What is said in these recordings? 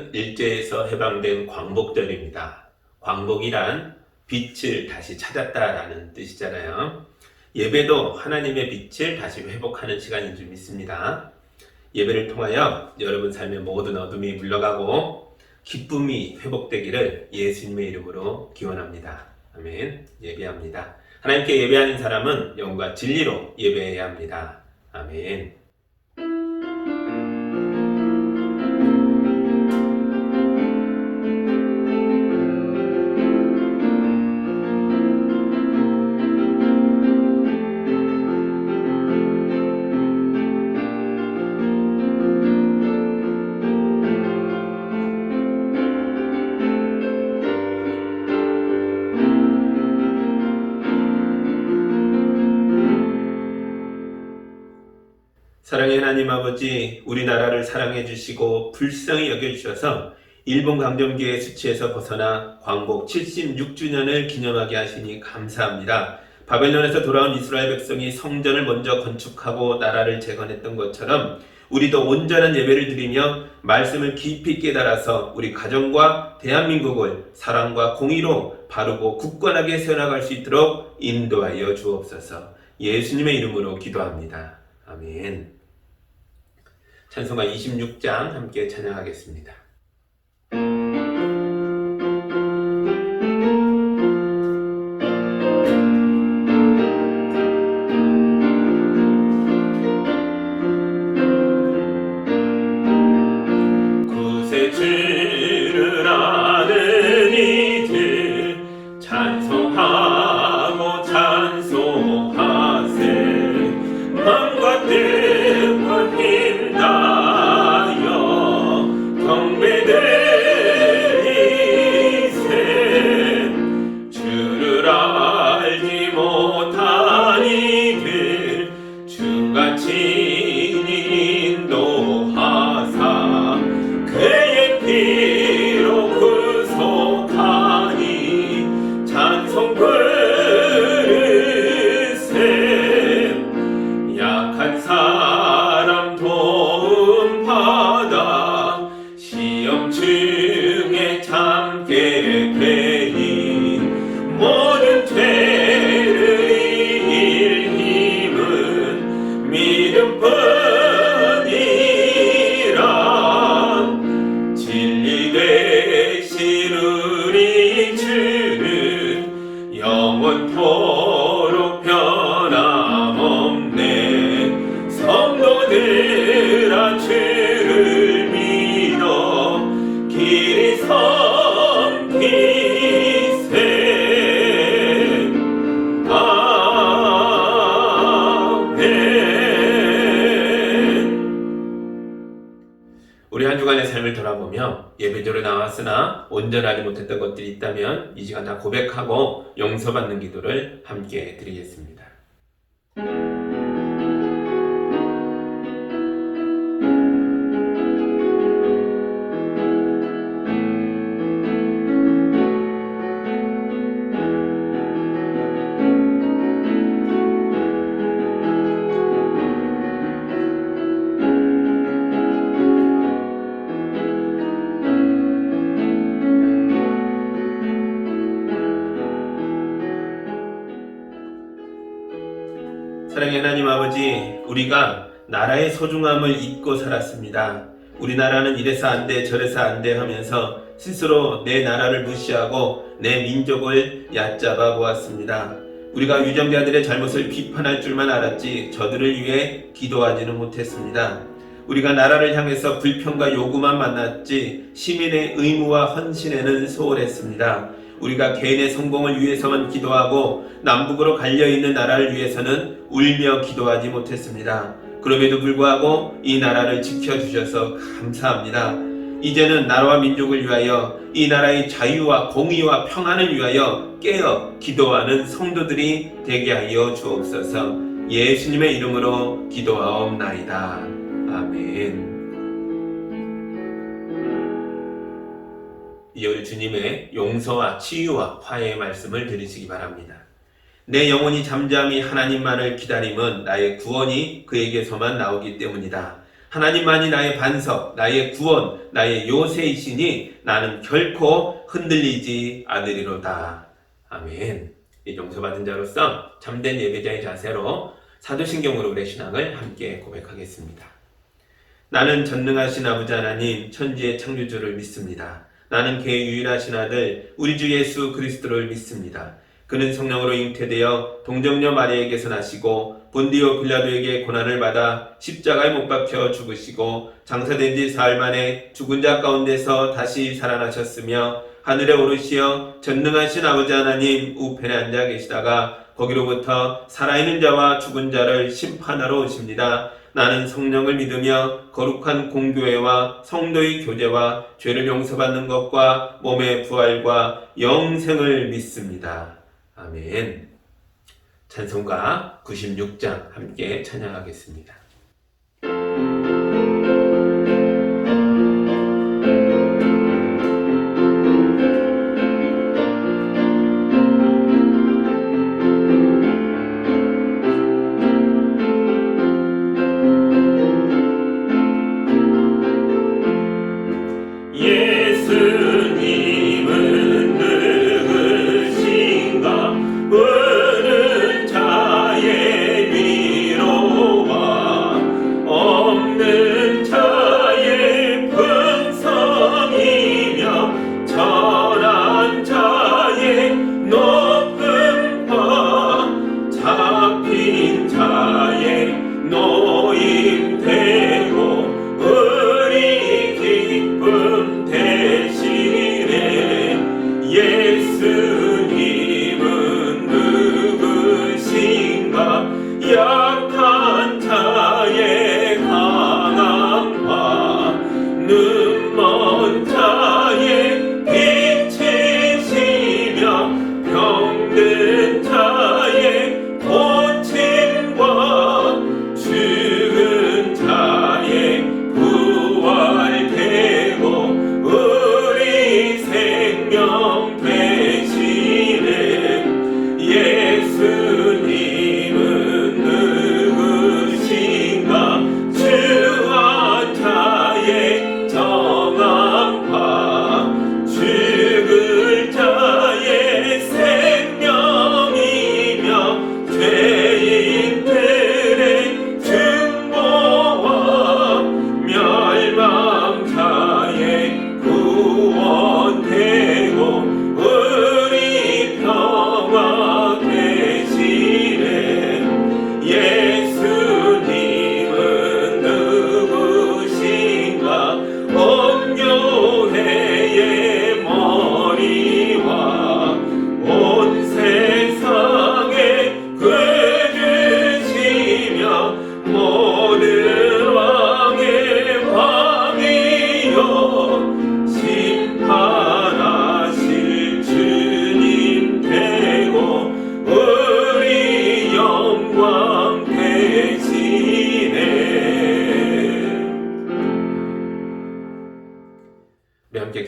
오늘은 일제에서 해방된 광복절입니다. 광복이란 빛을 다시 찾았다라는 뜻이잖아요. 예배도 하나님의 빛을 다시 회복하는 시간인 줄 믿습니다. 예배를 통하여 여러분 삶의 모든 어둠이 물러가고 기쁨이 회복되기를 예수님의 이름으로 기원합니다. 아멘. 예배합니다. 하나님께 예배하는 사람은 영과 진리로 예배해야 합니다. 아멘. 사랑의 하나님 아버지, 우리나라를 사랑해 주시고 불쌍히 여겨 주셔서 일본 강점기의 수치에서 벗어나 광복 76주년을 기념하게 하시니 감사합니다. 바벨론에서 돌아온 이스라엘 백성이 성전을 먼저 건축하고 나라를 재건했던 것처럼 우리도 온전한 예배를 드리며 말씀을 깊이 깨달아서 우리 가정과 대한민국을 사랑과 공의로 바르고 굳건하게 세워나갈 수 있도록 인도하여 주옵소서. 예수님의 이름으로 기도합니다. 아멘. 찬송가 26장 함께 찬양하겠습니다. 구세 주를 아는 이들 찬송하고 찬송하세. 마음과 뜻과 힘 다하여 경배드리세. 주를 알지 못한 이들 주가 친히 인도하사 그의 피로 구속하니 찬송 부르세. 약한 사람 도움 받아 시험 중에 참게 되니 모든 죄를 이길 힘은 믿음뿐이라. 진리 되신 우리 주는 영원토록 변함없네. 성도들아 주를 믿어 길이 섬기세. 아멘. 우리 한 주간의 삶을 돌아보며 예배조로 나왔으나 온전하지 못했던 것들이 있다면 이 시간 다 고백하고 용서받는 기도를 함께 드리겠습니다. 사랑의 하나님 아버지, 우리가 나라의 소중함을 잊고 살았습니다. 우리나라는 이래서 안 돼 저래서 안 돼 하면서 스스로 내 나라를 무시하고 내 민족을 얕잡아 보았습니다. 우리가 유정자들의 잘못을 비판할 줄만 알았지 저들을 위해 기도하지는 못했습니다. 우리가 나라를 향해서 불평과 요구만 만났지 시민의 의무와 헌신에는 소홀했습니다. 우리가 개인의 성공을 위해서만 기도하고 남북으로 갈려있는 나라를 위해서는 울며 기도하지 못했습니다. 그럼에도 불구하고 이 나라를 지켜주셔서 감사합니다. 이제는 나라와 민족을 위하여 이 나라의 자유와 공의와 평안을 위하여 깨어 기도하는 성도들이 되게 하여 주옵소서. 예수님의 이름으로 기도하옵나이다. 아멘. 이제 우리 주님의 용서와 치유와 화해의 말씀을 들으시기 바랍니다. 내 영혼이 잠잠히 하나님만을 기다림은 나의 구원이 그에게서만 나오기 때문이다. 하나님만이 나의 반석, 나의 구원, 나의 요새이시니 나는 결코 흔들리지 않으리로다. 아멘. 이 용서받은 자로서 참된 예배자의 자세로 사도신경으로 우리의 신앙을 함께 고백하겠습니다. 나는 전능하신 아버지 하나님 천지의 창조주를 믿습니다. 나는 그의 유일하신 아들 우리 주 예수 그리스도를 믿습니다. 그는 성령으로 잉태되어 동정녀 마리아에게서 나시고 본디오 빌라도에게 고난을 받아 십자가에 못 박혀 죽으시고 장사된 지 사흘 만에 죽은 자 가운데서 다시 살아나셨으며 하늘에 오르시어 전능하신 아버지 하나님 우편에 앉아 계시다가 거기로부터 살아있는 자와 죽은 자를 심판하러 오십니다. 나는 성령을 믿으며 거룩한 공교회와 성도의 교제와 죄를 용서받는 것과 몸의 부활과 영생을 믿습니다. 아멘. 찬송가 96장 함께 찬양하겠습니다.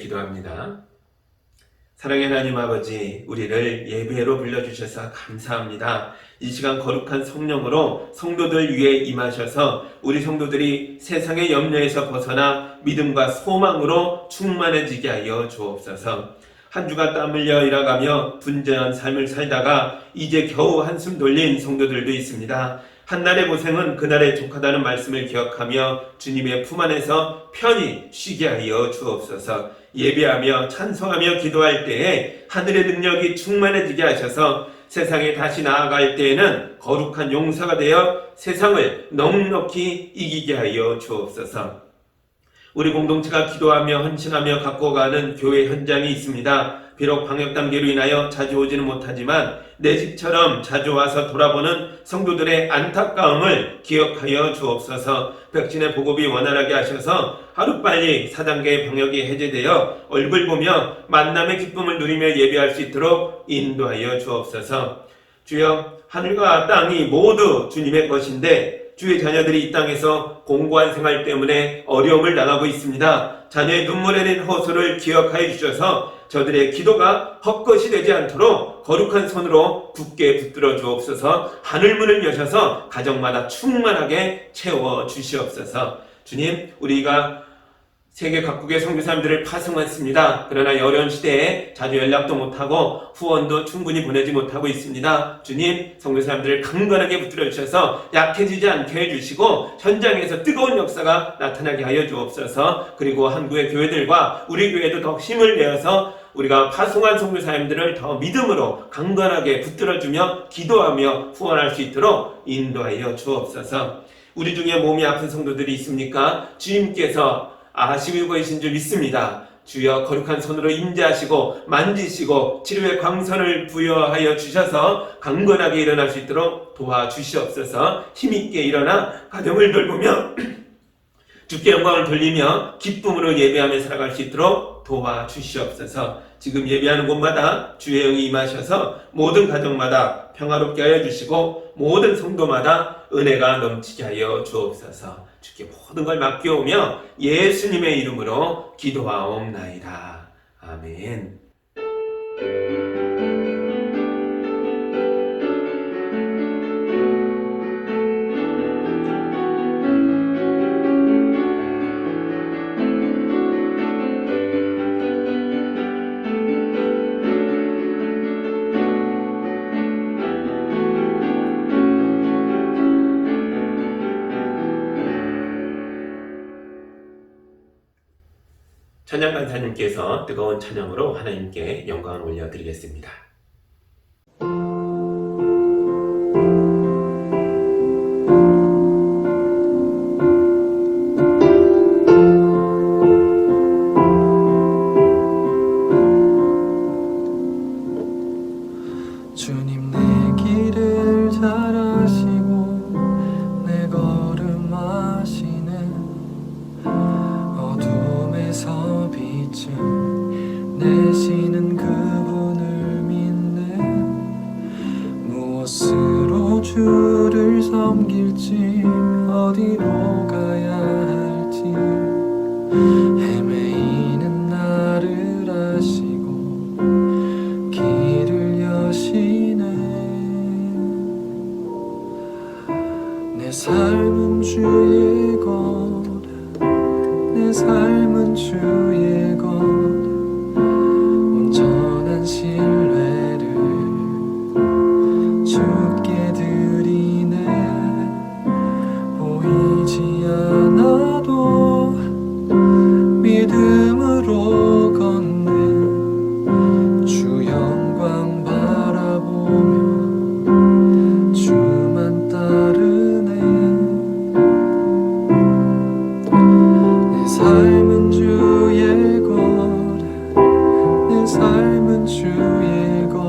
기도합니다. 사랑의 하나님 아버지, 우리를 예배로 불러주셔서 감사합니다. 이 시간 거룩한 성령으로 성도들 위에 임하셔서 우리 성도들이 세상의 염려에서 벗어나 믿음과 소망으로 충만해지게 하여 주옵소서. 한 주가 땀 흘려 일하가며 분주한 삶을 살다가 이제 겨우 한숨 돌린 성도들도 있습니다. 한날의 고생은 그날의 족하다는 말씀을 기억하며 주님의 품 안에서 편히 쉬게 하여 주옵소서. 예배하며 찬송하며 기도할 때에 하늘의 능력이 충만해지게 하셔서 세상에 다시 나아갈 때에는 거룩한 용사가 되어 세상을 넉넉히 이기게 하여 주옵소서. 우리 공동체가 기도하며 헌신하며 갖고 가는 교회 현장이 있습니다. 비록 방역 단계로 인하여 자주 오지는 못하지만 내 집처럼 자주 와서 돌아보는 성도들의 안타까움을 기억하여 주옵소서. 백신의 보급이 원활하게 하셔서 하루빨리 4단계의 방역이 해제되어 얼굴 보며 만남의 기쁨을 누리며 예배할 수 있도록 인도하여 주옵소서. 주여, 하늘과 땅이 모두 주님의 것인데 주의 자녀들이 이 땅에서 공고한 생활 때문에 어려움을 당하고 있습니다. 자녀의 눈물에 낸 호소를 기억하여 주셔서 저들의 기도가 헛것이 되지 않도록 거룩한 손으로 굳게 붙들어 주옵소서. 하늘문을 여셔서 가정마다 충만하게 채워 주시옵소서. 주님, 우리가 세계 각국의 선교사님들을 파송했습니다. 그러나 이 어려운 시대에 자주 연락도 못하고 후원도 충분히 보내지 못하고 있습니다. 주님, 선교사님들을 강건하게 붙들어 주셔서 약해지지 않게 해주시고 현장에서 뜨거운 역사가 나타나게 하여 주옵소서. 그리고 한국의 교회들과 우리 교회도 더 힘을 내어서 우리가 파송한 선교사님들을 더 믿음으로 강건하게 붙들어주며 기도하며 후원할 수 있도록 인도하여 주옵소서. 우리 중에 몸이 아픈 성도들이 있습니까? 주님께서 아시고 계신 줄 믿습니다. 주여 거룩한 손으로 임재하시고 만지시고 치료의 광선을 부여하여 주셔서 강건하게 일어날 수 있도록 도와주시옵소서. 힘있게 일어나 가정을 돌보며 주께 영광을 돌리며 기쁨으로 예배하며 살아갈 수 있도록 도와주시옵소서. 지금 예배하는 곳마다 주의 영이 임하셔서 모든 가정마다 평화롭게 하여 주시고 모든 성도마다 은혜가 넘치게 하여 주옵소서. 주께 모든 걸 맡겨오며 예수님의 이름으로 기도하옵나이다. 아멘. 찬양 간사님께서 뜨거운 찬양으로 하나님께 영광을 올려드리겠습니다. 주님 내 길을 잘 아시고 내 걸음 아시는 어둠에서 빛을 내시는 그분을 믿네. 무엇으로 주를 섬길지 어디로 가야 할지 헤매이는 나를 아시고 길을 여시네. 내 삶은 주의 것, 내 삶은 주의 것, 온전한 신뢰를 주께 드리네. 보이지 않아도 믿음으로 걷네. 주 영광 바라보며 주만 따르네. 내 삶은 주의 것, 내 삶은 주의 것,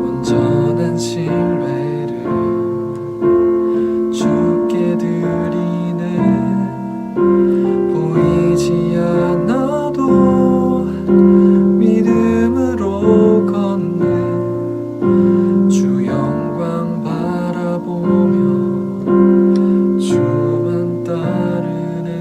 온전한 신뢰를 주께 드리네. 보이지 않아도 믿음으로 걷네. 주 영광 바라보며 주만 따르네.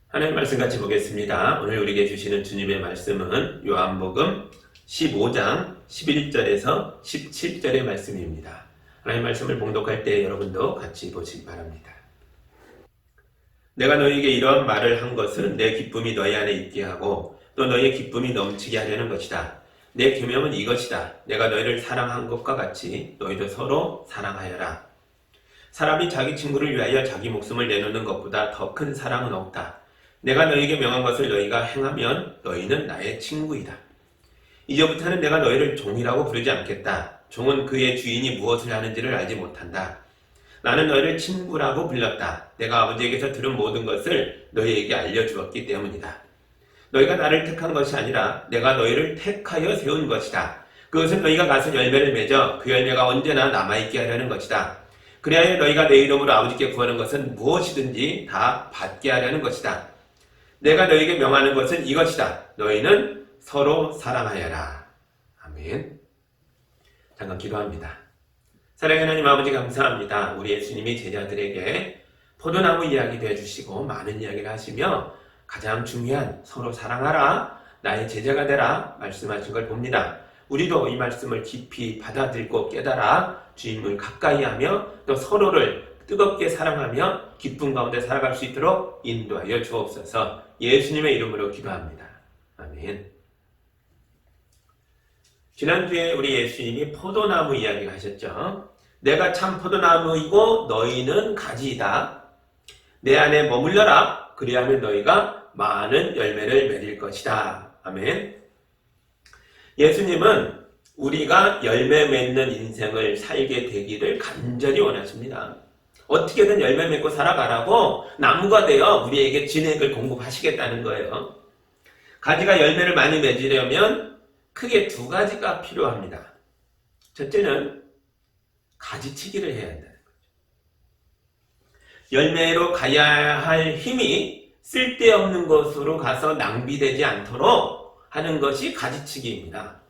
하나님 말씀 같이 보겠습니다. 오늘 우리에게 주시는 주님의 말씀은 요한복음 15장 11절에서 17절의 말씀입니다. 하나님 말씀을 봉독할 때 여러분도 같이 보시기 바랍니다. 내가 너희에게 이러한 말을 한 것은 내 기쁨이 너희 안에 있게 하고 또 너희의 기쁨이 넘치게 하려는 것이다. 내 계명은 이것이다. 내가 너희를 사랑한 것과 같이 너희도 서로 사랑하여라. 사람이 자기 친구를 위하여 자기 목숨을 내놓는 것보다 더 큰 사랑은 없다. 내가 너희에게 명한 것을 너희가 행하면 너희는 나의 친구이다. 이제부터는 내가 너희를 종이라고 부르지 않겠다. 종은 그의 주인이 무엇을 하는지를 알지 못한다. 나는 너희를 친구라고 불렀다. 내가 아버지에게서 들은 모든 것을 너희에게 알려주었기 때문이다. 너희가 나를 택한 것이 아니라 내가 너희를 택하여 세운 것이다. 그것은 너희가 가서 열매를 맺어 그 열매가 언제나 남아있게 하려는 것이다. 그리하여 너희가 내 이름으로 아버지께 구하는 것은 무엇이든지 다 받게 하려는 것이다. 내가 너희에게 명하는 것은 이것이다. 너희는 서로 사랑하여라. 아멘. 잠깐 기도합니다. 사랑하는 하나님 아버지 감사합니다. 우리 예수님이 제자들에게 포도나무 이야기도 해주시고 많은 이야기를 하시며 가장 중요한 서로 사랑하라, 나의 제자가 되라 말씀하신 걸 봅니다. 우리도 이 말씀을 깊이 받아들고 깨달아 주님을 가까이 하며 또 서로를 뜨겁게 사랑하며 기쁨 가운데 살아갈 수 있도록 인도하여 주옵소서. 예수님의 이름으로 기도합니다. 아멘. 지난주에 우리 예수님이 포도나무 이야기를 하셨죠. 내가 참 포도나무이고 너희는 가지이다. 내 안에 머물러라. 그리하면 너희가 많은 열매를 맺을 것이다. 아멘. 예수님은 우리가 열매 맺는 인생을 살게 되기를 간절히 원하십니다. 어떻게든 열매 맺고 살아가라고 나무가 되어 우리에게 진액을 공급하시겠다는 거예요. 가지가 열매를 많이 맺으려면 크게 두 가지가 필요합니다. 첫째는 가지치기를 해야 한다는 거죠. 열매로 가야 할 힘이 쓸데없는 것으로 가서 낭비되지 않도록 하는 것이 가지치기입니다.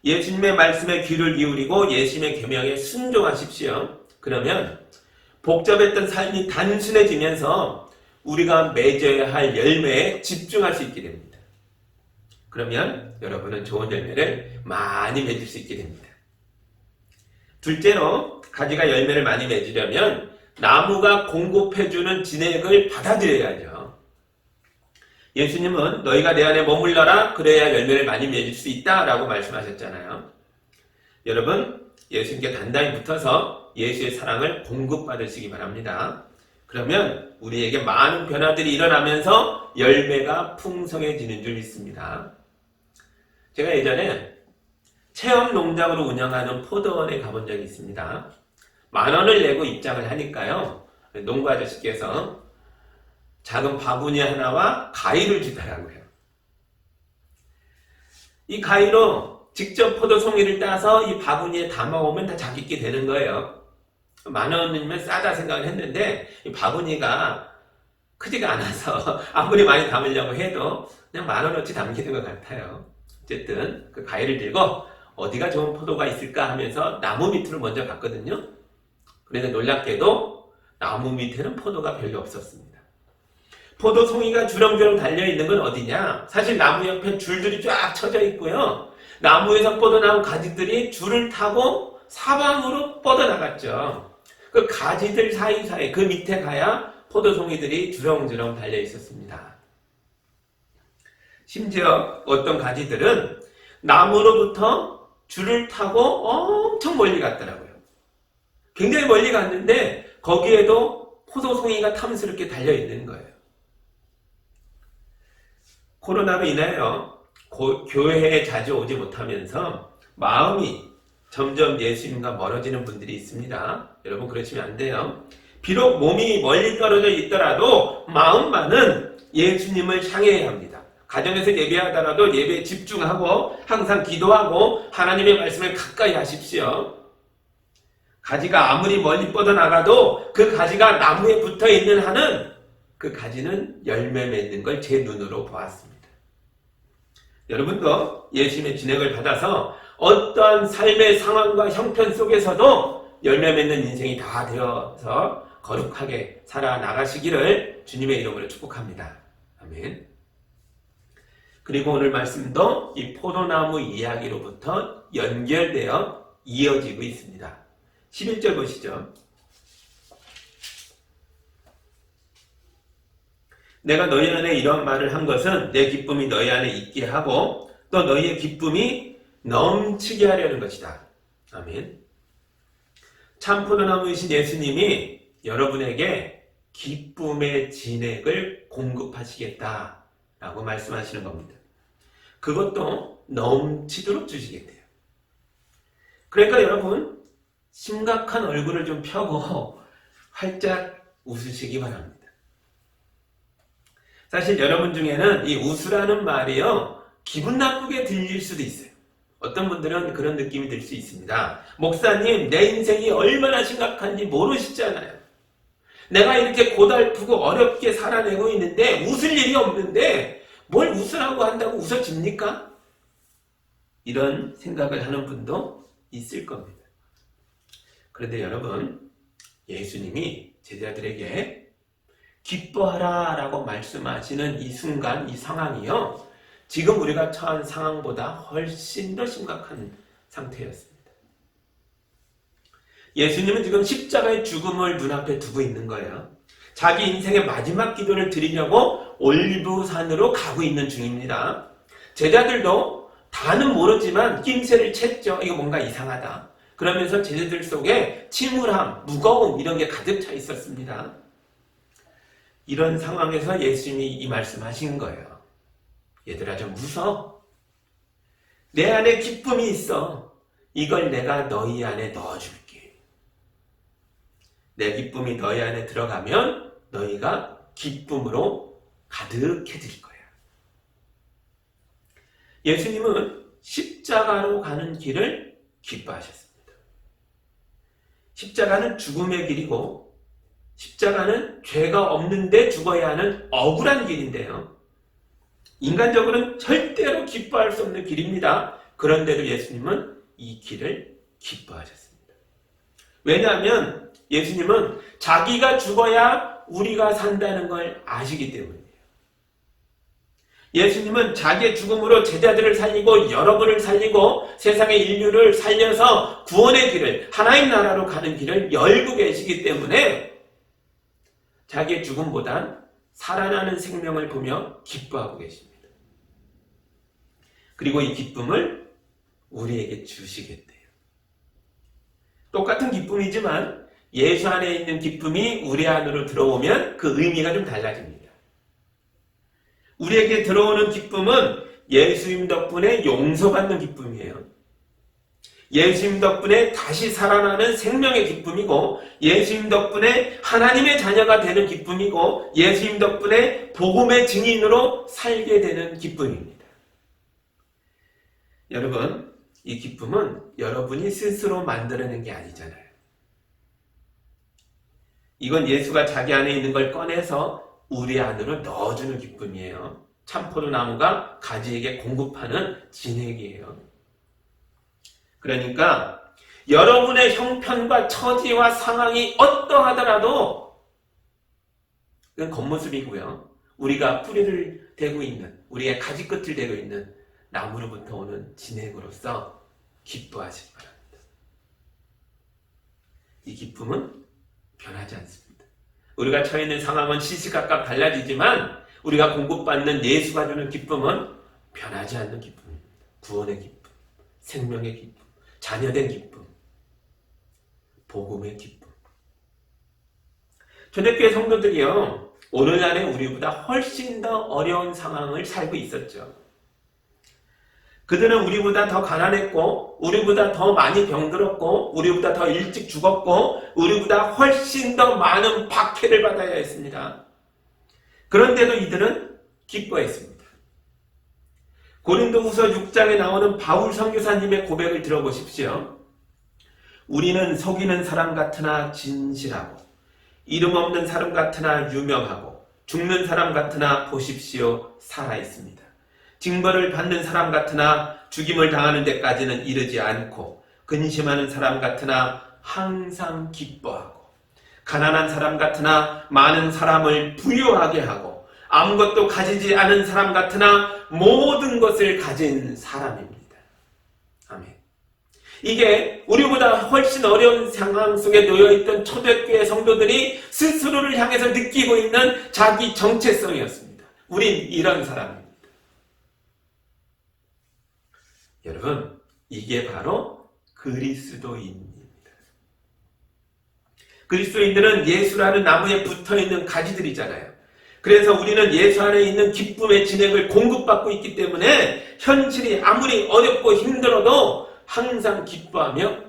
예수님의 말씀에 귀를 기울이고 예수님의 계명에 순종하십시오. 그러면 복잡했던 삶이 단순해지면서 우리가 맺어야 할 열매에 집중할 수 있게 됩니다. 그러면 여러분은 좋은 열매를 많이 맺을 수 있게 됩니다. 둘째로 가지가 열매를 많이 맺으려면 나무가 공급해주는 진액을 받아들여야죠. 예수님은 너희가 내 안에 머물러라 그래야 열매를 많이 맺을 수 있다라고 말씀하셨잖아요. 여러분 예수님께 단단히 붙어서 예수의 사랑을 공급받으시기 바랍니다. 그러면 우리에게 많은 변화들이 일어나면서 열매가 풍성해지는 줄 믿습니다. 제가 예전에 체험 농장으로 운영하는 포도원에 가본 적이 있습니다. 10,000원을 내고 입장을 하니까요. 농부 아저씨께서 작은 바구니 하나와 가위를 주더라고요. 이 가위로 직접 포도송이를 따서 이 바구니에 담아오면 다 자기께 되는 거예요. 10,000원이면 싸다 생각을 했는데 이 바구니가 크지가 않아서 아무리 많이 담으려고 해도 그냥 10,000원어치 담기는 것 같아요. 어쨌든 그 가위를 들고 어디가 좋은 포도가 있을까 하면서 나무 밑으로 먼저 갔거든요. 그런데 놀랍게도 나무 밑에는 포도가 별로 없었습니다. 포도송이가 주렁주렁 달려있는 건 어디냐? 사실 나무 옆에 줄줄이 쫙 쳐져 있고요. 나무에서 뻗어나온 가지들이 줄을 타고 사방으로 뻗어나갔죠. 그 가지들 사이사이 그 밑에 가야 포도송이들이 주렁주렁 달려 있었습니다. 심지어 어떤 가지들은 나무로부터 줄을 타고 엄청 멀리 갔더라고요. 굉장히 멀리 갔는데 거기에도 포도송이가 탐스럽게 달려있는 거예요. 코로나로 인하여 교회에 자주 오지 못하면서 마음이 점점 예수님과 멀어지는 분들이 있습니다. 여러분 그러시면 안 돼요. 비록 몸이 멀리 떨어져 있더라도 마음만은 예수님을 향해야 합니다. 가정에서 예배하더라도 예배에 집중하고 항상 기도하고 하나님의 말씀을 가까이 하십시오. 가지가 아무리 멀리 뻗어나가도 그 가지가 나무에 붙어있는 한은 그 가지는 열매 맺는 걸 제 눈으로 보았습니다. 여러분도 예수님의 진액을 받아서 어떠한 삶의 상황과 형편 속에서도 열매 맺는 인생이 다 되어서 거룩하게 살아나가시기를 주님의 이름으로 축복합니다. 아멘. 그리고 오늘 말씀도 이 포도나무 이야기로부터 연결되어 이어지고 있습니다. 11절 보시죠. 내가 너희 안에 이런 말을 한 것은 내 기쁨이 너희 안에 있게 하고 또 너희의 기쁨이 넘치게 하려는 것이다. 아멘. 참 포도나무이신 예수님이 여러분에게 기쁨의 진액을 공급하시겠다라고 말씀하시는 겁니다. 그것도 넘치도록 주시겠대요. 그러니까 여러분 심각한 얼굴을 좀 펴고 활짝 웃으시기 바랍니다. 사실 여러분 중에는 이 웃으라는 말이요 기분 나쁘게 들릴 수도 있어요. 어떤 분들은 그런 느낌이 들 수 있습니다. 목사님, 내 인생이 얼마나 심각한지 모르시잖아요. 내가 이렇게 고달프고 어렵게 살아내고 있는데 웃을 일이 없는데 뭘 웃으라고 한다고 웃어집니까? 이런 생각을 하는 분도 있을 겁니다. 그런데 여러분, 예수님이 제자들에게 기뻐하라 라고 말씀하시는 이 순간, 이 상황이요, 지금 우리가 처한 상황보다 훨씬 더 심각한 상태였습니다. 예수님은 지금 십자가의 죽음을 눈앞에 두고 있는 거예요. 자기 인생의 마지막 기도를 드리려고 올리브산으로 가고 있는 중입니다. 제자들도 다는 모르지만 낌새를 챘죠. 이거 뭔가 이상하다. 그러면서 제자들 속에 침울함, 무거움 이런 게 가득 차 있었습니다. 이런 상황에서 예수님이 이 말씀하신 거예요. 얘들아, 좀 웃어. 내 안에 기쁨이 있어. 이걸 내가 너희 안에 넣어줄게. 내 기쁨이 너희 안에 들어가면 너희가 기쁨으로 가득해질 거야. 예수님은 십자가로 가는 길을 기뻐하셨습니다. 십자가는 죽음의 길이고 십자가는 죄가 없는데 죽어야 하는 억울한 길인데요. 인간적으로는 절대로 기뻐할 수 없는 길입니다. 그런데도 예수님은 이 길을 기뻐하셨습니다. 왜냐하면 예수님은 자기가 죽어야 우리가 산다는 걸 아시기 때문이에요. 예수님은 자기의 죽음으로 제자들을 살리고 여러분을 살리고 세상의 인류를 살려서 구원의 길을, 하나님 나라로 가는 길을 열고 계시기 때문에 자기의 죽음보단 살아나는 생명을 보며 기뻐하고 계십니다. 그리고 이 기쁨을 우리에게 주시겠대요. 똑같은 기쁨이지만 예수 안에 있는 기쁨이 우리 안으로 들어오면 그 의미가 좀 달라집니다. 우리에게 들어오는 기쁨은 예수님 덕분에 용서받는 기쁨이에요. 예수님 덕분에 다시 살아나는 생명의 기쁨이고, 예수님 덕분에 하나님의 자녀가 되는 기쁨이고, 예수님 덕분에 복음의 증인으로 살게 되는 기쁨입니다. 여러분, 이 기쁨은 여러분이 스스로 만들어낸 게 아니잖아요. 이건 예수가 자기 안에 있는 걸 꺼내서 우리 안으로 넣어주는 기쁨이에요. 참포도나무가 가지에게 공급하는 진액이에요. 그러니까 여러분의 형편과 처지와 상황이 어떠하더라도 그건 겉모습이고요. 우리가 뿌리를 대고 있는, 우리의 가지끝을 대고 있는 나무로부터 오는 진액으로서 기뻐하시기 바랍니다. 이 기쁨은 변하지 않습니다. 우리가 처해 있는 상황은 시시각각 달라지지만 우리가 공급받는 예수가 주는 기쁨은 변하지 않는 기쁨입니다. 구원의 기쁨, 생명의 기쁨, 자녀된 기쁨, 복음의 기쁨. 초대교회 성도들이요, 오늘날의 우리보다 훨씬 더 어려운 상황을 살고 있었죠. 그들은 우리보다 더 가난했고, 우리보다 더 많이 병들었고, 우리보다 더 일찍 죽었고, 우리보다 훨씬 더 많은 박해를 받아야 했습니다. 그런데도 이들은 기뻐했습니다. 고린도후서 6장에 나오는 바울 선교사님의 고백을 들어보십시오. 우리는 속이는 사람 같으나 진실하고, 이름 없는 사람 같으나 유명하고, 죽는 사람 같으나 보십시오 살아있습니다. 징벌을 받는 사람 같으나 죽임을 당하는 데까지는 이르지 않고, 근심하는 사람 같으나 항상 기뻐하고, 가난한 사람 같으나 많은 사람을 부유하게 하고, 아무것도 가지지 않은 사람 같으나 모든 것을 가진 사람입니다. 아멘. 이게 우리보다 훨씬 어려운 상황 속에 놓여있던 초대교회 성도들이 스스로를 향해서 느끼고 있는 자기 정체성이었습니다. 우린 이런 사람입니다. 여러분, 이게 바로 그리스도인입니다. 그리스도인들은 예수라는 나무에 붙어있는 가지들이잖아요. 그래서 우리는 예수 안에 있는 기쁨의 진액을 공급받고 있기 때문에 현실이 아무리 어렵고 힘들어도 항상 기뻐하며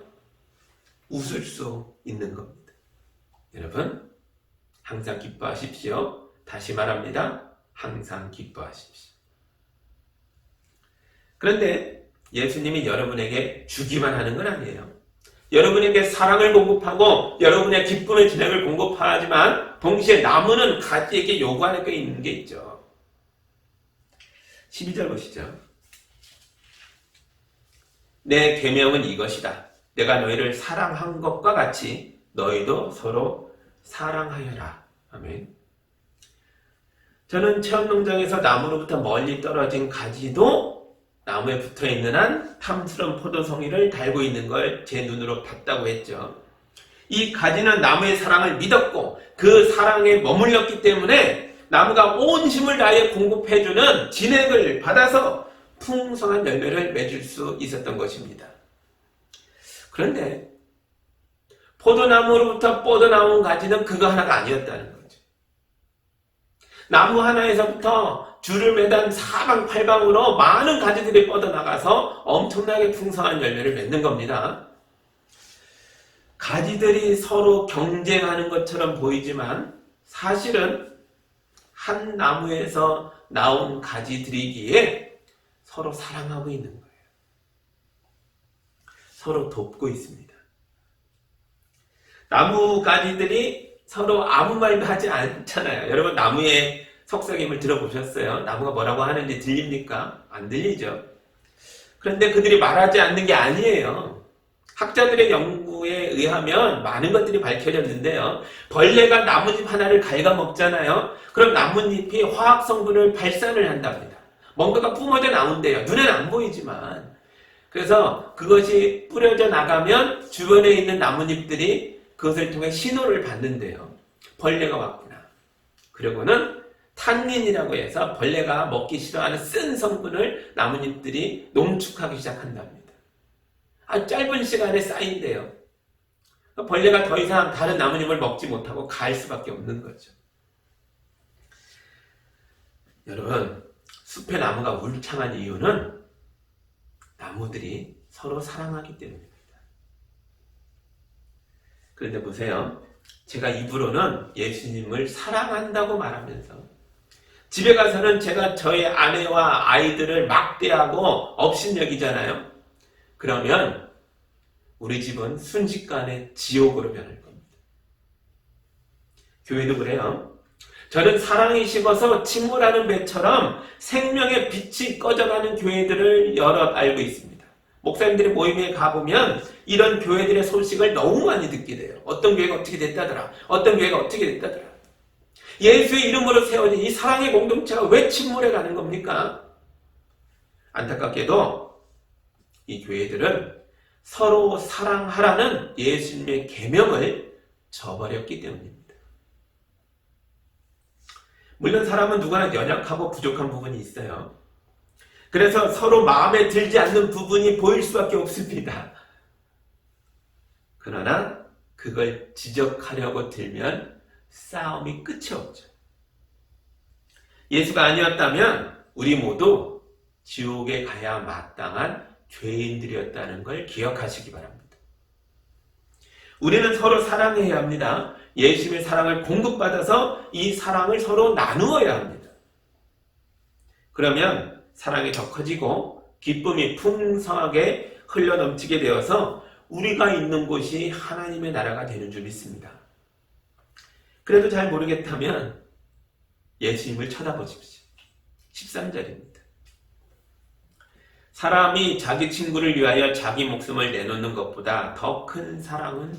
웃을 수 있는 겁니다. 여러분, 항상 기뻐하십시오. 다시 말합니다. 항상 기뻐하십시오. 그런데 예수님이 여러분에게 주기만 하는 건 아니에요. 여러분에게 사랑을 공급하고 여러분의 기쁨의 진액을 공급하지만 동시에 나무는 가지에게 요구하는 게 있는 게 있죠. 12절 보시죠. 내 계명은 이것이다. 내가 너희를 사랑한 것과 같이 너희도 서로 사랑하여라. 아멘. 저는 체험농장에서 나무로부터 멀리 떨어진 가지도 나무에 붙어있는 한 탐스러운 포도송이를 달고 있는 걸 제 눈으로 봤다고 했죠. 이 가지는 나무의 사랑을 믿었고 그 사랑에 머물렀기 때문에 나무가 온 힘을 다해 공급해주는 진액을 받아서 풍성한 열매를 맺을 수 있었던 것입니다. 그런데 포도나무로부터 뻗어나온 가지는 그거 하나가 아니었다는 거죠. 나무 하나에서부터 줄을 매단 사방팔방으로 많은 가지들이 뻗어나가서 엄청나게 풍성한 열매를 맺는 겁니다. 가지들이 서로 경쟁하는 것처럼 보이지만 사실은 한 나무에서 나온 가지들이기에 서로 사랑하고 있는 거예요. 서로 돕고 있습니다. 나무 가지들이 서로 아무 말도 하지 않잖아요. 여러분 나무의 속삭임을 들어보셨어요? 나무가 뭐라고 하는지 들립니까? 안 들리죠? 그런데 그들이 말하지 않는 게 아니에요. 학자들의 연구에 의하면 많은 것들이 밝혀졌는데요. 벌레가 나뭇잎 하나를 갉아먹잖아요. 그럼 나뭇잎이 화학 성분을 발산을 한답니다. 뭔가가 뿜어져 나온대요. 눈에는 안 보이지만. 그래서 그것이 뿌려져 나가면 주변에 있는 나뭇잎들이 그것을 통해 신호를 받는데요. 벌레가 왔구나. 그리고는 탄닌이라고 해서 벌레가 먹기 싫어하는 쓴 성분을 나뭇잎들이 농축하기 시작한답니다. 아주 짧은 시간에 쌓인대요. 벌레가 더 이상 다른 나뭇잎을 먹지 못하고 갈 수밖에 없는 거죠. 여러분, 숲의 나무가 울창한 이유는 나무들이 서로 사랑하기 때문입니다. 그런데 보세요. 제가 입으로는 예수님을 사랑한다고 말하면서 집에 가서는 제가 저의 아내와 아이들을 막대하고 업신여기잖아요. 그러면 우리 집은 순식간에 지옥으로 변할 겁니다. 교회도 그래요. 저는 사랑이 식어서 침몰하는 배처럼 생명의 빛이 꺼져가는 교회들을 여럿 알고 있습니다. 목사님들의 모임에 가보면 이런 교회들의 소식을 너무 많이 듣게 돼요. 어떤 교회가 어떻게 됐다더라. 어떤 교회가 어떻게 됐다더라. 예수의 이름으로 세워진 이 사랑의 공동체가 왜 침몰해 가는 겁니까? 안타깝게도 이 교회들은 서로 사랑하라는 예수님의 계명을 저버렸기 때문입니다. 물론 사람은 누구나 연약하고 부족한 부분이 있어요. 그래서 서로 마음에 들지 않는 부분이 보일 수밖에 없습니다. 그러나 그걸 지적하려고 들면 싸움이 끝이 없죠. 예수가 아니었다면 우리 모두 지옥에 가야 마땅한 죄인들이었다는 걸 기억하시기 바랍니다. 우리는 서로 사랑해야 합니다. 예수님의 사랑을 공급받아서 이 사랑을 서로 나누어야 합니다. 그러면 사랑이 더 커지고 기쁨이 풍성하게 흘러넘치게 되어서 우리가 있는 곳이 하나님의 나라가 되는 줄 믿습니다. 그래도 잘 모르겠다면 예수님을 쳐다보십시오. 13절입니다. 사람이 자기 친구를 위하여 자기 목숨을 내놓는 것보다 더 큰 사랑은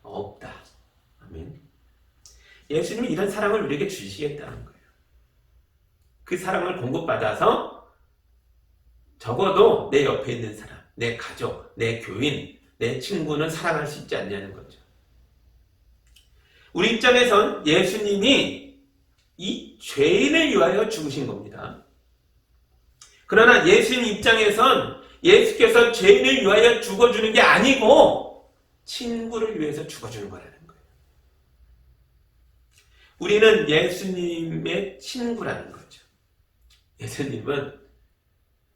없다. 아멘. 예수님이 이런 사랑을 우리에게 주시겠다는 거예요. 그 사랑을 공급받아서 적어도 내 옆에 있는 사람, 내 가족, 내 교인, 내 친구는 사랑할 수 있지 않냐는 거죠. 우리 입장에선 예수님이 이 죄인을 위하여 죽으신 겁니다. 그러나 예수님 입장에선 예수께서 죄인을 위하여 죽어주는 게 아니고 친구를 위해서 죽어주는 거라는 거예요. 우리는 예수님의 친구라는 거죠. 예수님은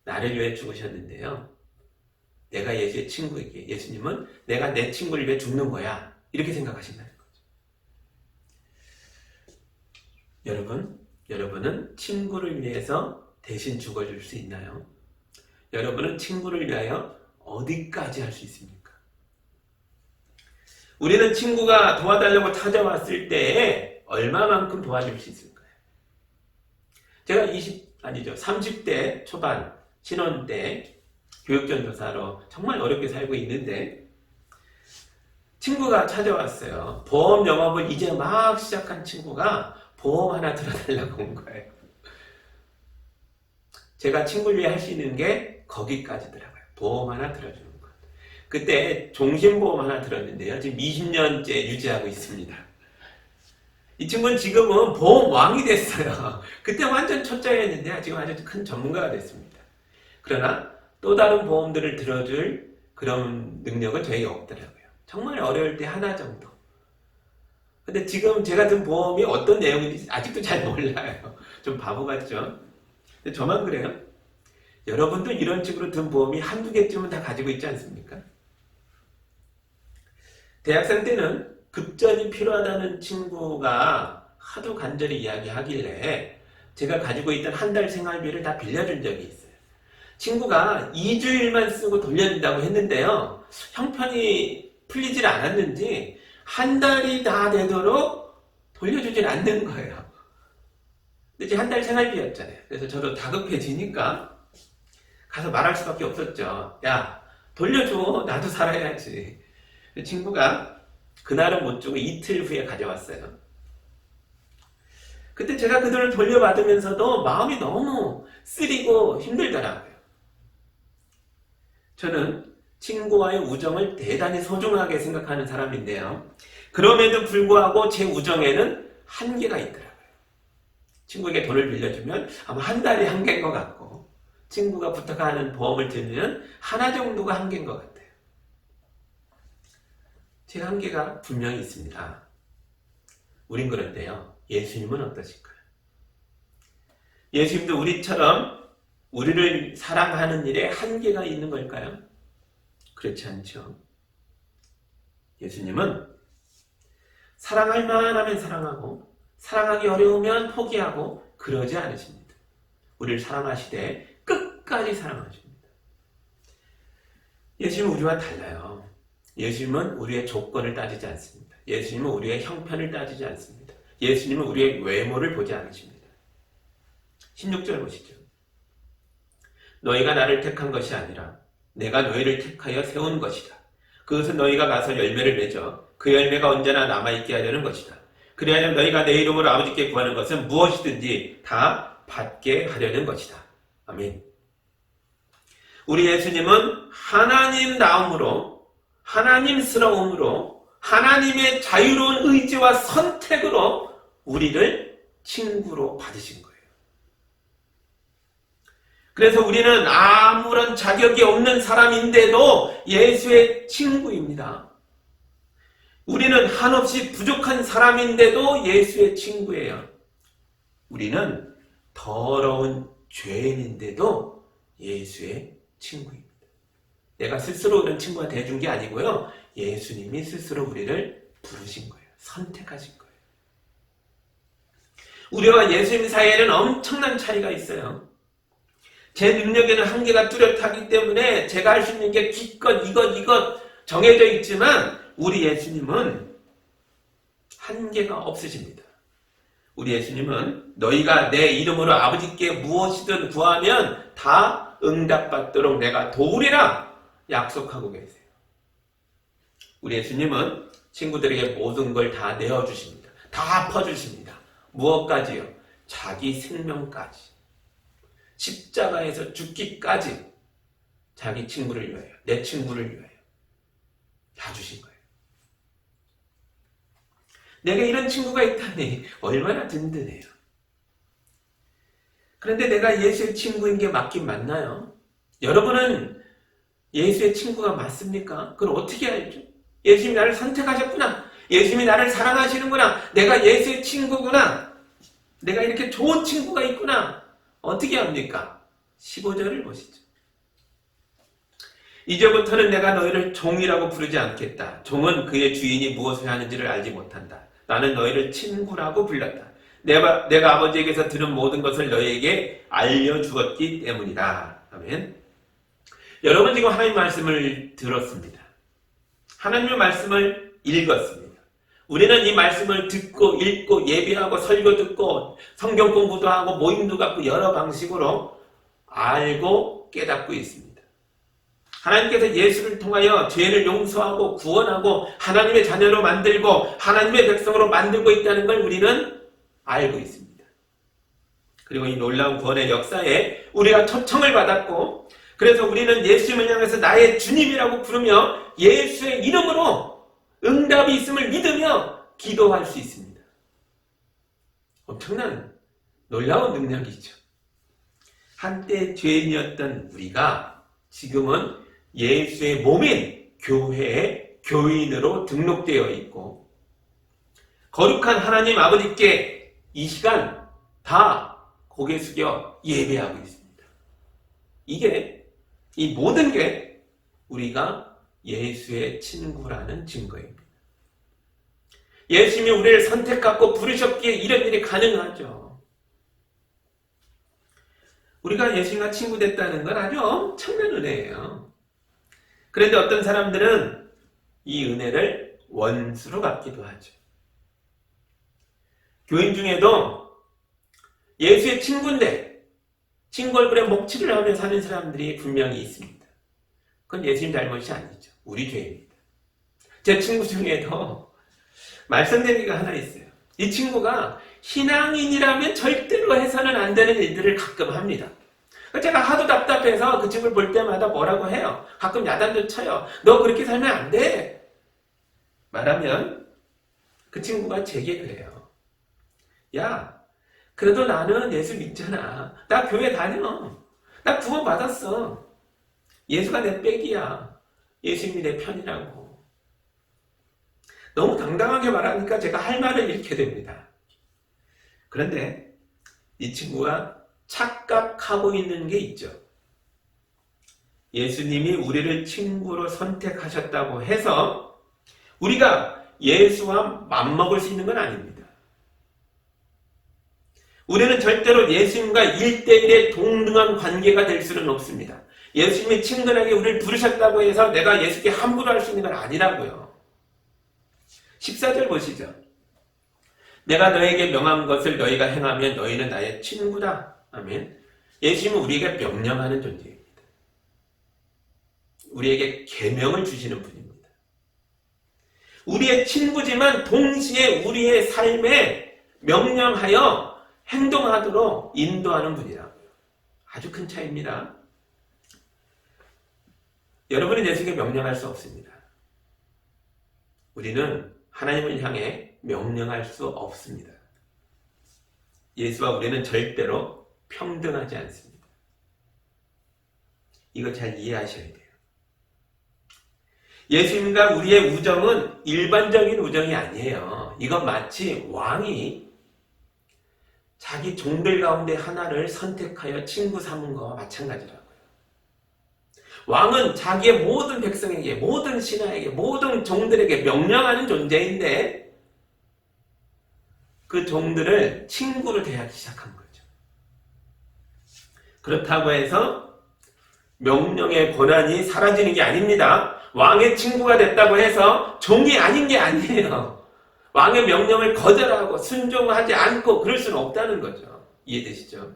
나를 위해 죽으셨는데요. 내가 예수의 친구에게, 예수님은 내가 내 친구를 위해 죽는 거야. 이렇게 생각하신다는 거죠. 여러분은 친구를 위해서 대신 죽어줄 수 있나요? 여러분은 친구를 위하여 어디까지 할 수 있습니까? 우리는 친구가 도와달라고 찾아왔을 때에 얼마만큼 도와줄 수 있을까요? 제가 30대 초반 신혼 때 교육전도사로 정말 어렵게 살고 있는데 친구가 찾아왔어요. 보험 영업을 이제 막 시작한 친구가 보험 하나 들어달라고 온 거예요. 제가 친구를 위해 할 수 있는 게 거기까지더라고요. 보험 하나 들어주는 것. 그때 종신보험 하나 들었는데요. 지금 20년째 유지하고 있습니다. 이 친구는 지금은 보험 왕이 됐어요. 그때 완전 초짜였는데 지금 아주 큰 전문가가 됐습니다. 그러나 또 다른 보험들을 들어줄 그런 능력은 저에게 없더라고요. 정말 어려울 때 하나 정도. 근데 지금 제가 든 보험이 어떤 내용인지 아직도 잘 몰라요. 좀 바보 같죠? 근데 저만 그래요? 여러분도 이런 식으로 든 보험이 한두 개쯤은 다 가지고 있지 않습니까? 대학생 때는 급전이 필요하다는 친구가 하도 간절히 이야기하길래 제가 가지고 있던 한 달 생활비를 다 빌려준 적이 있어요. 친구가 2주일만 쓰고 돌려준다고 했는데요. 형편이 풀리질 않았는지 한 달이 다 되도록 돌려주질 않는 거예요. 근데 이제 한 달 생활비였잖아요. 그래서 저도 다급해지니까 가서 말할 수밖에 없었죠. 야, 돌려줘. 나도 살아야지. 친구가 그날은 못 주고 이틀 후에 가져왔어요. 그때 제가 그 돈을 돌려받으면서도 마음이 너무 쓰리고 힘들더라고요. 저는 친구와의 우정을 대단히 소중하게 생각하는 사람인데요. 그럼에도 불구하고 제 우정에는 한계가 있더라고요. 친구에게 돈을 빌려주면 아마 한 달이 한계인 것 같고 친구가 부탁하는 보험을 들면 하나 정도가 한계인 것 같아요. 제 한계가 분명히 있습니다. 우린 그런데요. 예수님은 어떠실까요? 예수님도 우리처럼 우리를 사랑하는 일에 한계가 있는 걸까요? 그렇지 않죠. 예수님은 사랑할 만하면 사랑하고 사랑하기 어려우면 포기하고 그러지 않으십니다. 우리를 사랑하시되 끝까지 사랑하십니다. 예수님은 우리와 달라요. 예수님은 우리의 조건을 따지지 않습니다. 예수님은 우리의 형편을 따지지 않습니다. 예수님은 우리의 외모를 보지 않으십니다. 16절 보시죠. 너희가 나를 택한 것이 아니라 내가 너희를 택하여 세운 것이다. 그것은 너희가 가서 열매를 맺어 그 열매가 언제나 남아있게 하려는 것이다. 그리하여 너희가 내 이름으로 아버지께 구하는 것은 무엇이든지 다 받게 하려는 것이다. 아멘. 우리 예수님은 하나님다움으로 하나님스러움으로 하나님의 자유로운 의지와 선택으로 우리를 친구로 받으신 거예요. 그래서 우리는 아무런 자격이 없는 사람인데도 예수의 친구입니다. 우리는 한없이 부족한 사람인데도 예수의 친구예요. 우리는 더러운 죄인인데도 예수의 친구입니다. 내가 스스로 그런 친구가 돼준 게 아니고요. 예수님이 스스로 우리를 부르신 거예요. 선택하신 거예요. 우리와 예수님 사이에는 엄청난 차이가 있어요. 제 능력에는 한계가 뚜렷하기 때문에 제가 할 수 있는 게 기껏 이것 정해져 있지만 우리 예수님은 한계가 없으십니다. 우리 예수님은 너희가 내 이름으로 아버지께 무엇이든 구하면 다 응답받도록 내가 도우리라 약속하고 계세요. 우리 예수님은 친구들에게 모든 걸 다 내어주십니다. 다 퍼주십니다. 무엇까지요? 자기 생명까지. 십자가에서 죽기까지 자기 친구를 위하여, 내 친구를 위하여 다 주신 거예요. 내가 이런 친구가 있다니 얼마나 든든해요. 그런데 내가 예수의 친구인 게 맞긴 맞나요? 여러분은 예수의 친구가 맞습니까? 그걸 어떻게 알죠? 예수님이 나를 선택하셨구나. 예수님이 나를 사랑하시는구나. 내가 예수의 친구구나. 내가 이렇게 좋은 친구가 있구나. 어떻게 합니까? 15절을 보시죠. 이제부터는 내가 너희를 종이라고 부르지 않겠다. 종은 그의 주인이 무엇을 하는지를 알지 못한다. 나는 너희를 친구라고 불렀다. 내가 아버지에게서 들은 모든 것을 너희에게 알려주었기 때문이다. 아멘. 여러분 지금 하나님 말씀을 들었습니다. 하나님의 말씀을 읽었습니다. 우리는 이 말씀을 듣고 읽고 예배하고 설교 듣고 성경 공부도 하고 모임도 갖고 여러 방식으로 알고 깨닫고 있습니다. 하나님께서 예수를 통하여 죄를 용서하고 구원하고 하나님의 자녀로 만들고 하나님의 백성으로 만들고 있다는 걸 우리는 알고 있습니다. 그리고 이 놀라운 구원의 역사에 우리가 초청을 받았고, 그래서 우리는 예수님을 향해서 나의 주님이라고 부르며 예수의 이름으로 응답이 있음을 믿으며 기도할 수 있습니다. 엄청난 놀라운 능력이죠. 한때 죄인이었던 우리가 지금은 예수의 몸인 교회의 교인으로 등록되어 있고, 거룩한 하나님 아버지께 이 시간 다 고개 숙여 예배하고 있습니다. 이 모든 게 우리가 예수의 친구라는 증거입니다. 예수님이 우리를 선택하고 부르셨기에 이런 일이 가능하죠. 우리가 예수님과 친구 됐다는 건 아주 엄청난 은혜예요. 그런데 어떤 사람들은 이 은혜를 원수로 갚기도 하죠. 교인 중에도 예수의 친구인데 친구 얼굴에 목칠을 하며 사는 사람들이 분명히 있습니다. 그건 예수님 잘못이 아니죠. 우리 죄입니다. 제 친구 중에도 말썽쟁이가 하나 있어요. 이 친구가 신앙인이라면 절대로 해서는 안 되는 일들을 가끔 합니다. 제가 하도 답답해서 그 친구를 볼 때마다 뭐라고 해요. 가끔 야단도 쳐요. 너 그렇게 살면 안 돼. 말하면 그 친구가 제게 그래요. 야, 그래도 나는 예수 믿잖아. 나 교회 다녀. 나 구원 받았어. 예수가 내 백이야. 예수님이 내 편이라고. 너무 당당하게 말하니까 제가 할 말을 잃게 됩니다. 그런데 이 친구가 착각하고 있는 게 있죠. 예수님이 우리를 친구로 선택하셨다고 해서 우리가 예수와 맞먹을 수 있는 건 아닙니다. 우리는 절대로 예수님과 1대1의 동등한 관계가 될 수는 없습니다. 예수님이 친근하게 우리를 부르셨다고 해서 내가 예수께 함부로 할 수 있는 건 아니라고요. 14절 보시죠. 내가 너에게 명한 것을 너희가 행하면 너희는 나의 친구다. 아멘. 예수님은 우리에게 명령하는 존재입니다. 우리에게 계명을 주시는 분입니다. 우리의 친구지만 동시에 우리의 삶에 명령하여 행동하도록 인도하는 분이라고요. 아주 큰 차이입니다. 여러분은 예수에게 명령할 수 없습니다. 우리는 하나님을 향해 명령할 수 없습니다. 예수와 우리는 절대로 평등하지 않습니다. 이거 잘 이해하셔야 돼요. 예수님과 우리의 우정은 일반적인 우정이 아니에요. 이건 마치 왕이 자기 종들 가운데 하나를 선택하여 친구 삼은 거와 마찬가지라고요. 왕은 자기의 모든 백성에게, 모든 신하에게, 모든 종들에게 명령하는 존재인데 그 종들을 친구로 대하기 시작한 거죠. 그렇다고 해서 명령의 권한이 사라지는 게 아닙니다. 왕의 친구가 됐다고 해서 종이 아닌 게 아니에요. 왕의 명령을 거절하고 순종하지 않고 그럴 수는 없다는 거죠. 이해되시죠?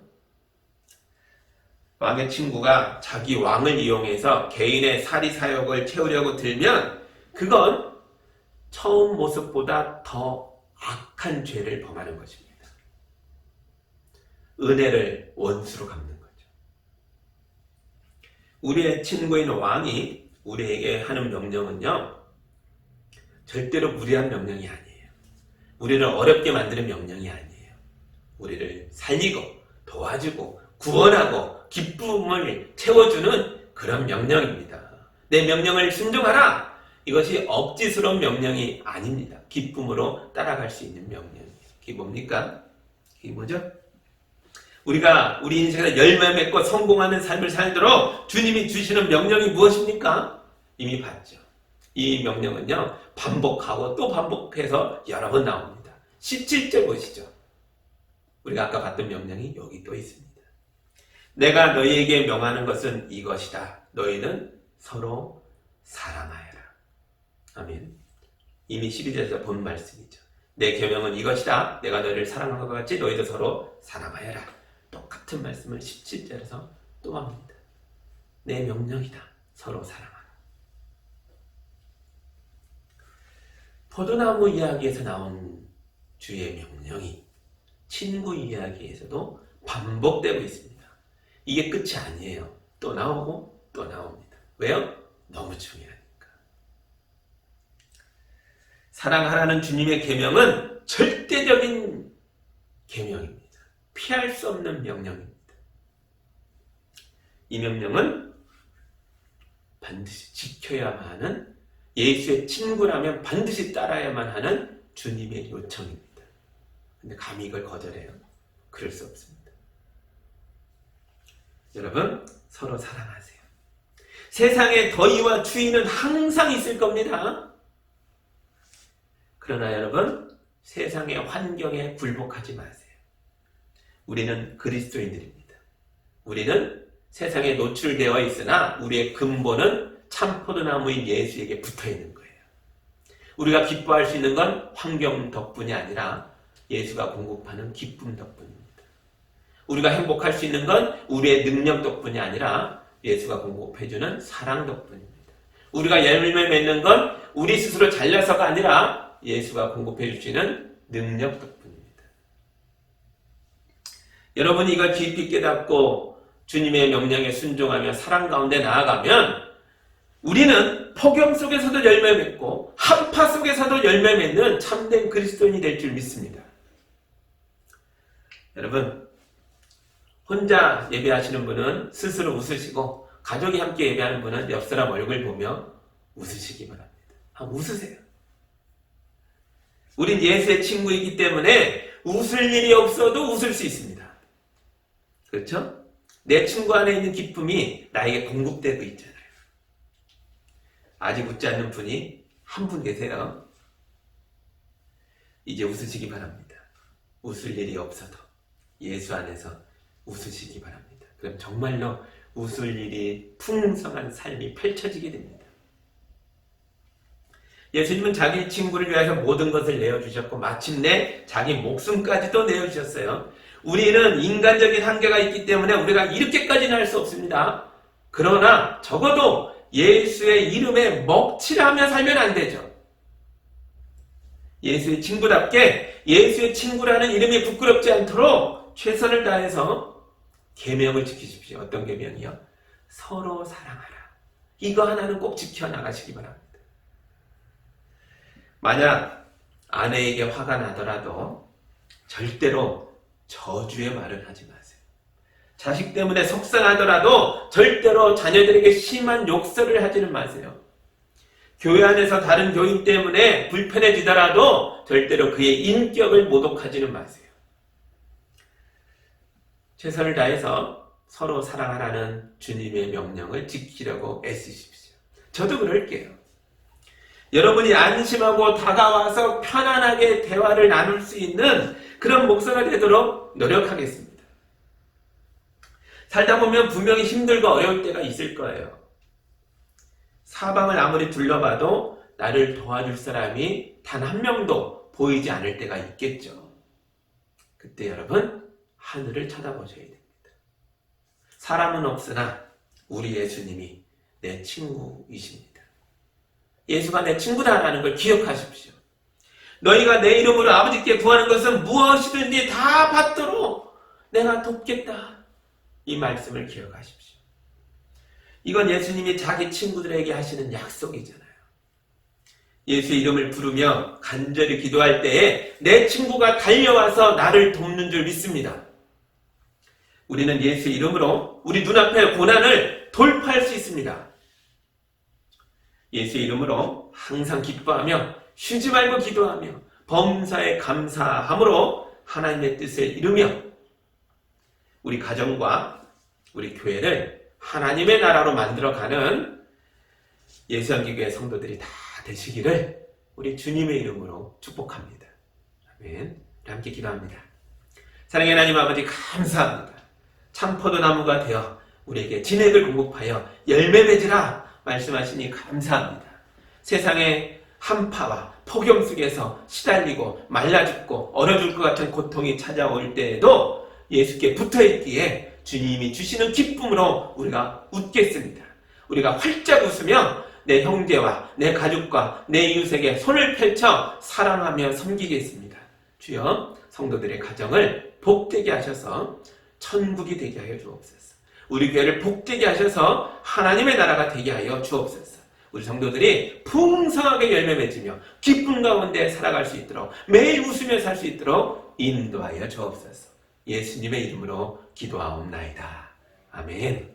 왕의 친구가 자기 왕을 이용해서 개인의 사리사욕을 채우려고 들면 그건 처음 모습보다 더 악한 죄를 범하는 것입니다. 은혜를 원수로 갚는 거죠. 우리의 친구인 왕이 우리에게 하는 명령은요, 절대로 무리한 명령이 아니에요. 우리를 어렵게 만드는 명령이 아니에요. 우리를 살리고 도와주고 구원하고 기쁨을 채워주는 그런 명령입니다. 내 명령을 순종하라. 이것이 억지스러운 명령이 아닙니다. 기쁨으로 따라갈 수 있는 명령이에요. 그게 뭡니까? 그게 뭐죠? 우리가 우리 인생에서 열매 맺고 성공하는 삶을 살도록 주님이 주시는 명령이 무엇입니까? 이미 봤죠. 이 명령은요, 반복하고 또 반복해서 여러 번 나옵니다. 17절 보시죠. 우리가 아까 봤던 명령이 여기 또 있습니다. 내가 너희에게 명하는 것은 이것이다. 너희는 서로 사랑하여라. 아멘. 이미 12절에서 본 말씀이죠. 내 계명은 이것이다. 내가 너희를 사랑한 것 같이 너희도 서로 사랑하여라. 똑같은 말씀을 17절에서 또 합니다. 내 명령이다. 서로 사랑하라. 포도나무 이야기에서 나온 주의 명령이 친구 이야기에서도 반복되고 있습니다. 이게 끝이 아니에요. 또 나오고 또 나옵니다. 왜요? 너무 중요하니까. 사랑하라는 주님의 계명은 절대적인 계명입니다. 피할 수 없는 명령입니다. 이 명령은 반드시 지켜야만 하는, 예수의 친구라면 반드시 따라야만 하는 주님의 요청입니다. 근데 감히 이걸 거절해요? 그럴 수 없습니다. 여러분, 서로 사랑하세요. 세상에 더위와 추위는 항상 있을 겁니다. 그러나 여러분, 세상의 환경에 굴복하지 마세요. 우리는 그리스도인들입니다. 우리는 세상에 노출되어 있으나 우리의 근본은 참포도나무인 예수에게 붙어있는 거예요. 우리가 기뻐할 수 있는 건 환경 덕분이 아니라 예수가 공급하는 기쁨 덕분입니다. 우리가 행복할 수 있는 건 우리의 능력 덕분이 아니라 예수가 공급해주는 사랑 덕분입니다. 우리가 열매 맺는 건 우리 스스로 잘나서가 아니라 예수가 공급해 주시는 능력 덕분입니다. 여러분이 이걸 깊이 깨닫고 주님의 명령에 순종하며 사랑 가운데 나아가면 우리는 폭염 속에서도 열매 맺고 한파 속에서도 열매 맺는 참된 그리스도인이 될 줄 믿습니다. 여러분, 혼자 예배하시는 분은 스스로 웃으시고 가족이 함께 예배하는 분은 옆 사람 얼굴 보며 웃으시기 바랍니다. 웃으세요. 우린 예수의 친구이기 때문에 웃을 일이 없어도 웃을 수 있습니다. 그렇죠? 내 친구 안에 있는 기쁨이 나에게 공급되고 있잖아요. 아직 웃지 않는 분이 한 분 계세요. 이제 웃으시기 바랍니다. 웃을 일이 없어도 예수 안에서 웃으시기 바랍니다. 그럼 정말로 웃을 일이 풍성한 삶이 펼쳐지게 됩니다. 예수님은 자기 친구를 위해서 모든 것을 내어주셨고 마침내 자기 목숨까지도 내어주셨어요. 우리는 인간적인 한계가 있기 때문에 우리가 이렇게까지는 할 수 없습니다. 그러나 적어도 예수의 이름에 먹칠하며 살면 안 되죠. 예수의 친구답게 예수의 친구라는 이름이 부끄럽지 않도록 최선을 다해서 계명을 지키십시오. 어떤 계명이요? 서로 사랑하라. 이거 하나는 꼭 지켜나가시기 바랍니다. 만약 아내에게 화가 나더라도 절대로 저주의 말을 하지 마세요. 자식 때문에 속상하더라도 절대로 자녀들에게 심한 욕설을 하지는 마세요. 교회 안에서 다른 교인 때문에 불편해지더라도 절대로 그의 인격을 모독하지는 마세요. 최선을 다해서 서로 사랑하라는 주님의 명령을 지키려고 애쓰십시오. 저도 그럴게요. 여러분이 안심하고 다가와서 편안하게 대화를 나눌 수 있는 그런 목사가 되도록 노력하겠습니다. 살다 보면 분명히 힘들고 어려울 때가 있을 거예요. 사방을 아무리 둘러봐도 나를 도와줄 사람이 단 한 명도 보이지 않을 때가 있겠죠. 그때 여러분, 하늘을 쳐다보셔야 됩니다. 사람은 없으나 우리 예수님이 내 친구이십니다. 예수가 내 친구다라는 걸 기억하십시오. 너희가 내 이름으로 아버지께 구하는 것은 무엇이든지 다 받도록 내가 돕겠다. 이 말씀을 기억하십시오. 이건 예수님이 자기 친구들에게 하시는 약속이잖아요. 예수의 이름을 부르며 간절히 기도할 때에 내 친구가 달려와서 나를 돕는 줄 믿습니다. 우리는 예수의 이름으로 우리 눈앞의 고난을 돌파할 수 있습니다. 예수의 이름으로 항상 기뻐하며 쉬지 말고 기도하며 범사에 감사함으로 하나님의 뜻을 이루며 우리 가정과 우리 교회를 하나님의 나라로 만들어가는 예수한기교회 성도들이 다 되시기를 우리 주님의 이름으로 축복합니다. 아멘. 함께 기도합니다. 사랑의 하나님 아버지, 감사합니다. 참포도나무가 되어 우리에게 진액을 공급하여 열매 맺으라 말씀하시니 감사합니다. 세상의 한파와 폭염 속에서 시달리고 말라 죽고 얼어 죽을 것 같은 고통이 찾아올 때에도 예수께 붙어있기에 주님이 주시는 기쁨으로 우리가 웃겠습니다. 우리가 활짝 웃으며 내 형제와 내 가족과 내 이웃에게 손을 펼쳐 사랑하며 섬기겠습니다. 주여, 성도들의 가정을 복되게 하셔서 천국이 되게 하여 주옵소서. 우리 교회를 복되게 하셔서 하나님의 나라가 되게 하여 주옵소서. 우리 성도들이 풍성하게 열매 맺으며 기쁨 가운데 살아갈 수 있도록, 매일 웃으며 살 수 있도록 인도하여 주옵소서. 예수님의 이름으로 기도하옵나이다. 아멘.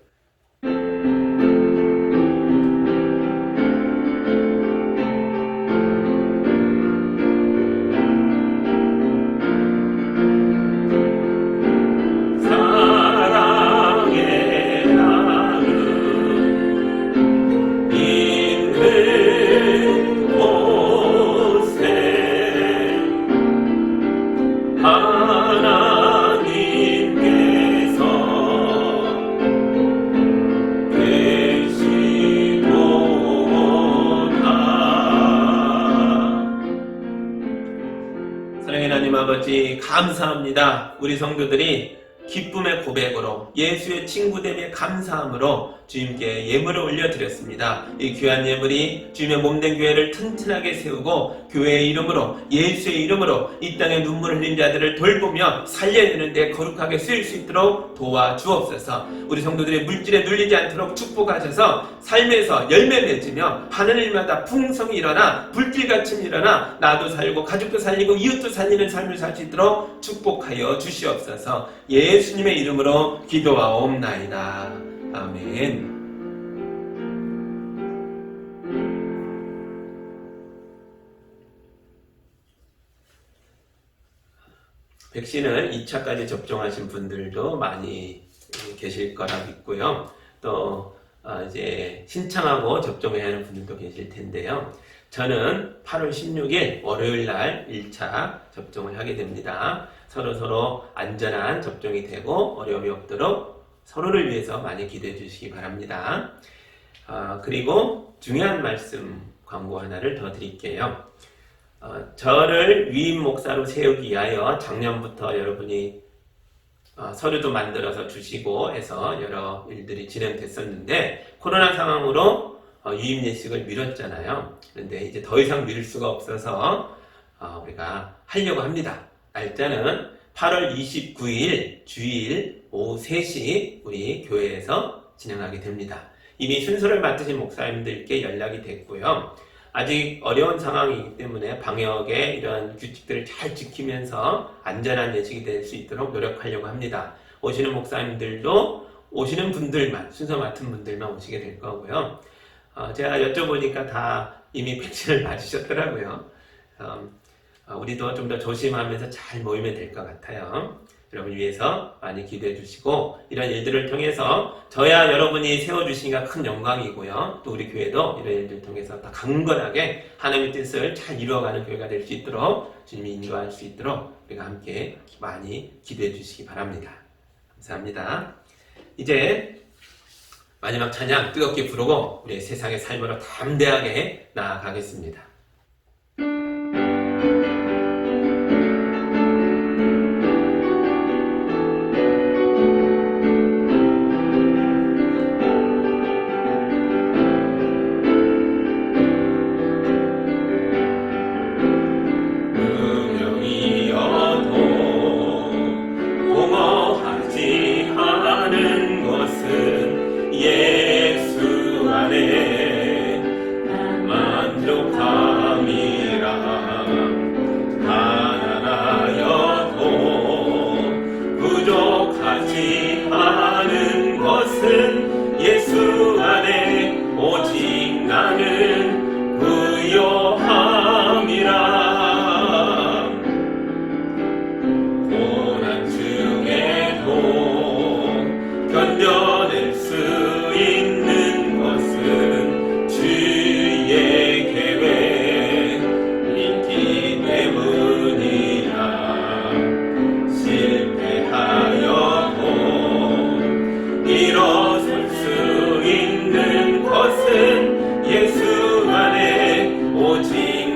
사랑의 하나님 아버지, 감사합니다. 우리 성도들이 기쁨의 고백으로 예수의 친구됨의 감사함으로 주님께 예물을 올려드렸습니다. 이 귀한 예물이 주님의 몸된 교회를 튼튼하게 세우고 교회의 이름으로, 예수의 이름으로 이 땅에 눈물 흘린 자들을 돌보며 살려내는데 거룩하게 쓰일 수 있도록 도와주옵소서. 우리 성도들의 물질에 눌리지 않도록 축복하셔서 삶에서 열매 맺으며 하는 일마다 풍성이 일어나 불길같이 일어나 나도 살고 가족도 살리고 이웃도 살리는 삶을 살 수 있도록 축복하여 주시옵소서. 예수님의 이름으로 기도하옵나이다. 아멘. 백신을 2차까지 접종하신 분들도 많이 계실 거라 믿고요. 또 이제 신청하고 접종해야 하는 분들도 계실 텐데요. 저는 8월 16일 월요일 날 1차 접종을 하게 됩니다. 서로 안전한 접종이 되고 어려움이 없도록 서로를 위해서 많이 기도해 주시기 바랍니다. 그리고 중요한 말씀 광고 하나를 더 드릴게요. 저를 위임 목사로 세우기 위하여 작년부터 여러분이 서류도 만들어서 주시고 해서 여러 일들이 진행됐었는데 코로나 상황으로 유임 예식을 미뤘잖아요. 그런데 이제 더 이상 미룰 수가 없어서 우리가 하려고 합니다. 날짜는 8월 29일 주일 오후 3시 우리 교회에서 진행하게 됩니다. 이미 순서를 맡으신 목사님들께 연락이 됐고요. 아직 어려운 상황이기 때문에 방역의 이런 규칙들을 잘 지키면서 안전한 예식이 될 수 있도록 노력하려고 합니다. 오시는 목사님들도 오시는 분들만, 순서 맡은 분들만 오시게 될 거고요. 제가 여쭤보니까 다 이미 백신을 맞으셨더라고요. 우리도 좀 더 조심하면서 잘 모이면 될 것 같아요. 여러분 위해서 많이 기도해 주시고 이런 일들을 통해서 저야 여러분이 세워주시니까 큰 영광이고요. 또 우리 교회도 이런 일들을 통해서 더 강건하게 하나님의 뜻을 잘 이루어가는 교회가 될 수 있도록 주님이 인도할 수 있도록 우리가 함께 많이 기도해 주시기 바랍니다. 감사합니다. 이제 마지막 찬양 뜨겁게 부르고 우리의 세상의 삶으로 담대하게 나아가겠습니다. 예수 안에 오직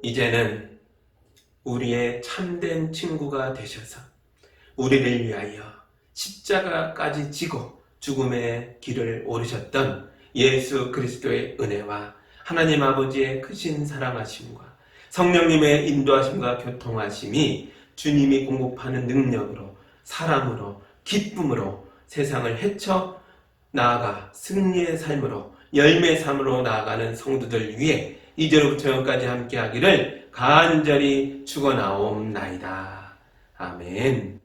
이제는 우리의 참된 친구가 되셔서 우리를 위하여 십자가까지 지고 죽음의 길을 오르셨던 예수 그리스도의 은혜와 하나님 아버지의 크신 사랑하심과 성령님의 인도하심과 교통하심이 주님이 공급하는 능력으로, 사랑으로, 기쁨으로 세상을 헤쳐 나아가 승리의 삶으로, 열매의 삶으로 나아가는 성도들 위해 이제로부터 영까지 함께 하기를 간절히 축원하옵나이다. 아멘.